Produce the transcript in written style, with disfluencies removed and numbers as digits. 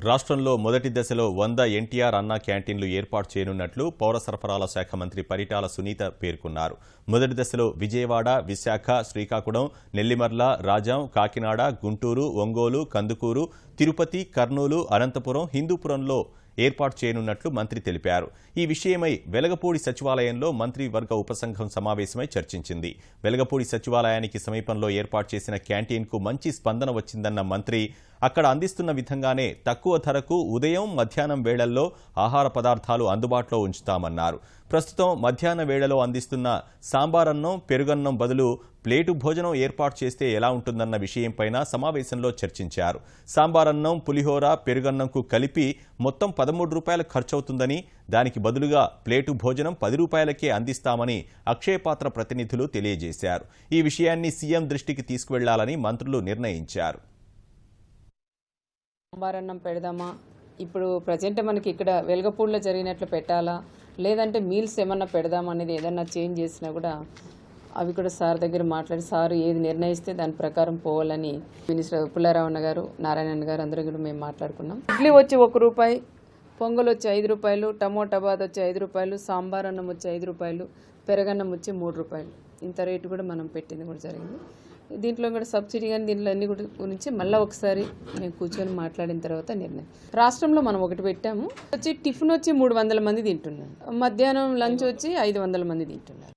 రాష్ట్రంలో మొదటి దశలో 100 ఎన్టీఆర్ అన్నా క్యాంటీన్లు ఏర్పాటు చేయనున్నట్లు పౌర సరఫరాల శాఖ మంత్రి పరిటాల సునీత పేర్కొన్నారు. మొదటి దశలో విజయవాడ, విశాఖ, శ్రీకాకుళం, నెల్లిమర్ల, రాజాం, కాకినాడ, గుంటూరు, ఒంగోలు, కందుకూరు, తిరుపతి, కర్నూలు, అనంతపురం, హిందూపురంలో ఏర్పాటు చేయనున్నట్లు మంత్రి తెలిపారు. ఈ విషయమై వెలగపూడి సచివాలయంలో మంత్రివర్గ ఉపసంఘం సమావేశమై చర్చించింది. వెలగపూడి సచివాలయానికి సమీపంలో ఏర్పాటు చేసిన క్యాంటీన్కు మంచి స్పందన వచ్చిందన్న మంత్రి అక్కడ అందిస్తున్న విధంగానే తక్కువ ధరకు ఉదయం, మధ్యాహ్నం వేళల్లో ఆహార పదార్థాలు అందుబాటులో ఉంచుతామన్నారు. ప్రస్తుతం మధ్యాహ్న వేళలో అందిస్తున్న సాంబారన్నం, పెరుగన్నం బదులు ప్లేటు భోజనం ఏర్పాటు చేస్తే ఎలా ఉంటుందన్న విషయంపైన సమావేశంలో చర్చించారు. సాంబారన్నం, పులిహోర, పెరుగన్నంకు కలిపి మొత్తం 13 రూపాయలు ఖర్చవుతుందని, దానికి బదులుగా ప్లేటు భోజనం 10 రూపాయలకే అందిస్తామని అక్షయపాత్ర ప్రతినిధులు తెలియజేశారు. ఈ విషయాన్ని సీఎం దృష్టికి తీసుకువెళ్లాలని మంత్రులు నిర్ణయించారు. సాంబారన్నం పెడదామా, ఇప్పుడు ప్రజెంట్ మనకి ఇక్కడ వెలగపూడిలో జరిగినట్లు పెట్టాలా, లేదంటే మీల్స్ ఏమన్నా పెడదామా అనేది ఏదన్నా చేంజ్ చేసినా కూడా అవి కూడా సార్ దగ్గర మాట్లాడి సారు ఏది నిర్ణయిస్తే దాని ప్రకారం పోవాలని మినిస్టర్ పుల్లారావు గారు, నారాయణ గారు అందరూ కూడా మేము మాట్లాడుకున్నాం. ఇడ్లీ వచ్చి 1 రూపాయి, పొంగల్ వచ్చి 5 రూపాయలు, టమోటా బాత్ వచ్చి 5 రూపాయలు, సాంబార్ అన్నం వచ్చి 5 రూపాయలు, పెరగన్నం వచ్చి 3 రూపాయలు. ఇంత రేటు కూడా మనం పెట్టింది కూడా జరిగింది. దీంట్లో కూడా సబ్సిడీ కానీ దీంట్లో అన్ని గురించి మళ్ళీ ఒకసారి నేను కూర్చొని మాట్లాడిన తర్వాత నిర్ణయం. రాష్ట్రంలో మనం ఒకటి పెట్టాము. వచ్చి టిఫిన్ వచ్చి 300 మంది తింటున్నారు, మధ్యాహ్నం లంచ్ వచ్చి 500 మంది తింటున్నారు.